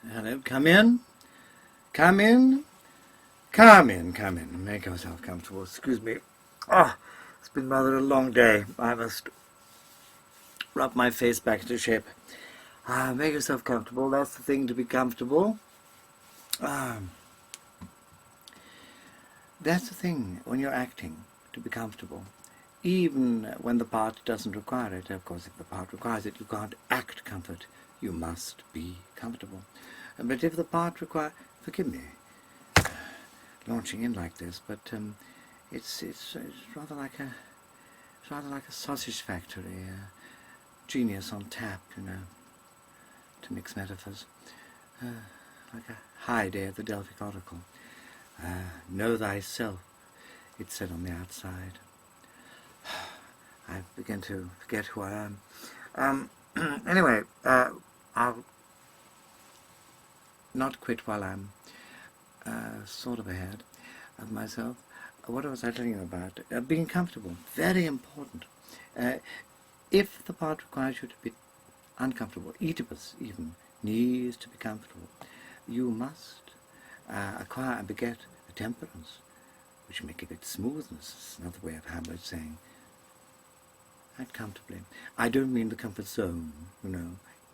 Hello, come in, come in, come in, come in. Make yourself comfortable. Excuse me. It's been rather a long day. I must rub my face back into shape. Make yourself comfortable. That's the thing, to be comfortable. That's the thing when you're acting, to be comfortable. Even when the part doesn't require it. Of course, if the part requires it, you can't act comfort. You must be comfortable. But if the part requires... Forgive me, launching in like this, but it's rather like a sausage factory, genius on tap, to mix metaphors. Like a high day at the Delphic Oracle. Know thyself, it said on the outside. I begin to forget who I am. Anyway, I'll not quit while I'm sort of ahead of myself. What was I telling you about? Being comfortable, very important. If the part requires you to be uncomfortable, Oedipus even needs to be comfortable, you must acquire and beget a temperance, which may give it smoothness. It's another way of Hamlet saying, act comfortably. I don't mean the comfort zone,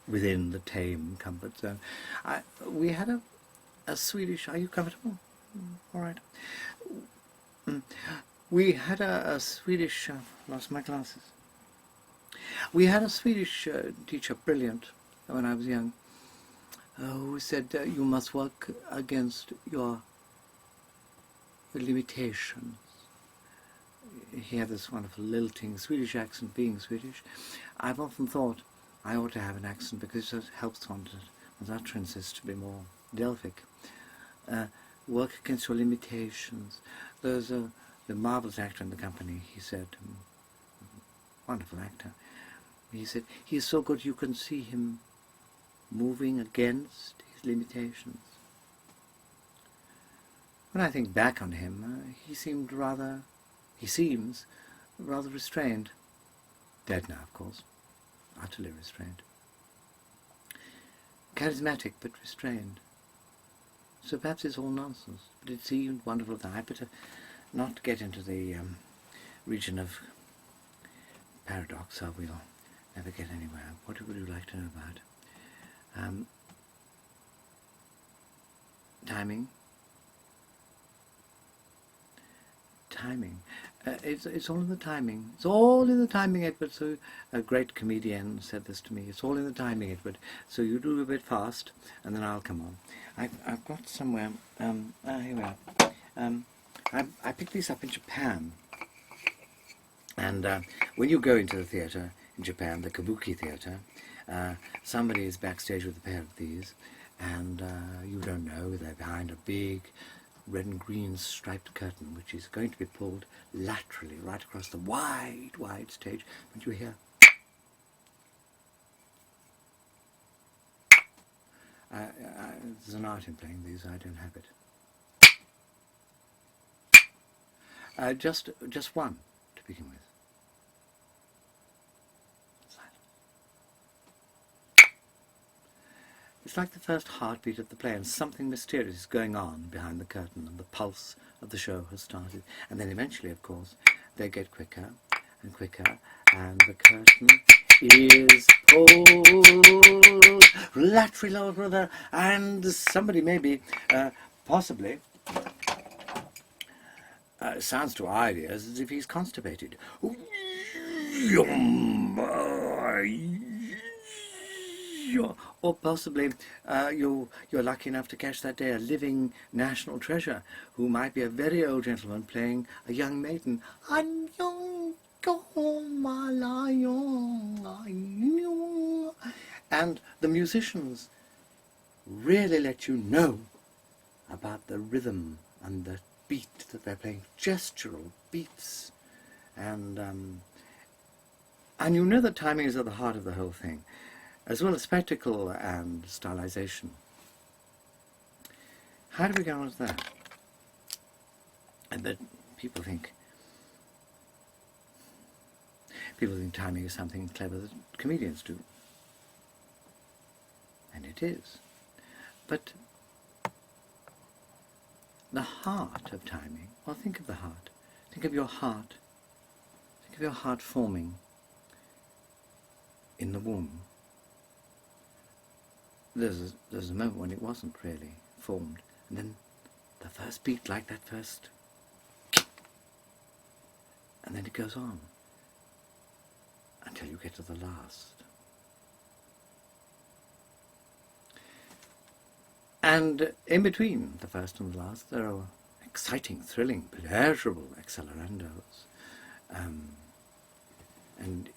within the tame comfort zone. We had a Swedish... Are you comfortable? All right. We had a Swedish... lost my glasses. We had a Swedish teacher, brilliant, when I was young, who said you must work against your limitations. He had this wonderful lilting Swedish accent, being Swedish. I've often thought I ought to have an accent because it helps one's utterances to be more Delphic. Work against your limitations. There's the marvellous actor in the company, he said, wonderful actor. He said, he's so good you can see him moving against his limitations. When I think back on him, he seems rather restrained. Dead now, of course. Utterly restrained. Charismatic, but restrained. So perhaps it's all nonsense, but it seemed wonderful that I better not get into the region of paradox, or we'll never get anywhere. What would you like to know about? Timing. Timing. It's all in the timing. It's all in the timing, Edward. So a great comedian said this to me. It's all in the timing, Edward. So you do a bit fast, and then I'll come on. I've got somewhere. Here we are. I picked these up in Japan. And when you go into the theatre in Japan, the Kabuki theatre, somebody is backstage with a pair of these, and you don't know, they're behind a big red and green striped curtain, which is going to be pulled laterally right across the wide, wide stage, and you hear there's an art in playing these. I don't have it. Just one to begin with. it's like the first heartbeat of the play, and something mysterious is going on behind the curtain, and the pulse of the show has started. And then eventually, of course, they get quicker and quicker, and the curtain is pulled laterally over, and somebody maybe, possibly, sounds to our ears as if he's constipated. Or possibly you're lucky enough to catch that day a living national treasure who might be a very old gentleman playing a young maiden. And the musicians really let you know about the rhythm and the beat that they're playing, gestural beats, and you know that timing is at the heart of the whole thing, as well as spectacle and stylization. How do we get on with that? And that people think timing is something clever that comedians do, and it is. But the heart of timing, well, think of the heart. Think of your heart. Think of your heart forming in the womb. There's a moment when it wasn't really formed, and then the first beat, like that first, and then it goes on until you get to the last. And in between the first and the last, there are exciting, thrilling, pleasurable accelerandos. And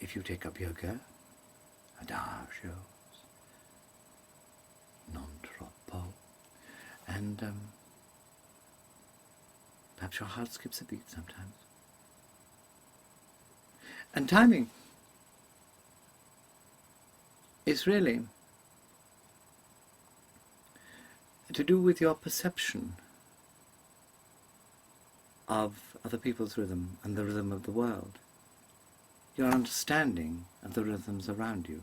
if you take up yoga, adagios, non troppo, and perhaps your heart skips a beat sometimes. And timing is really to do with your perception of other people's rhythm and the rhythm of the world, your understanding of the rhythms around you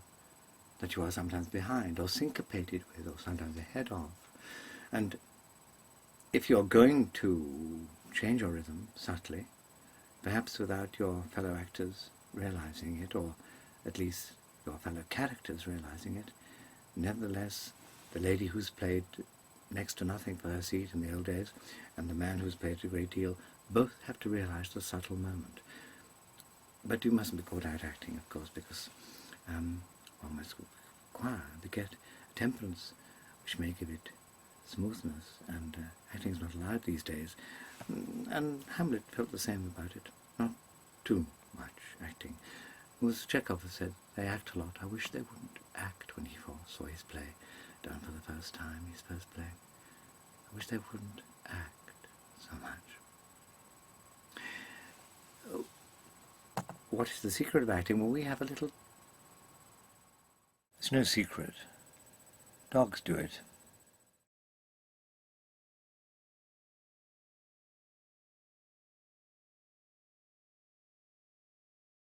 that you are sometimes behind or syncopated with or sometimes ahead of. And if you're going to change your rhythm subtly, perhaps without your fellow actors realizing it, or at least your fellow characters realizing it, nevertheless, the lady who's played next to nothing for her seat in the old days, and the man who's played a great deal, both have to realize the subtle moment. But you mustn't be caught out acting, of course, because one must acquire, beget a temperance which may give it smoothness, and acting is not allowed these days. And Hamlet felt the same about it. Not too much acting. It was Chekhov who said, they act a lot. I wish they wouldn't act when he saw his play done for the first time, his first play. I wish they wouldn't act so much. What is the secret of acting? Well, we have a little... It's no secret. Dogs do it.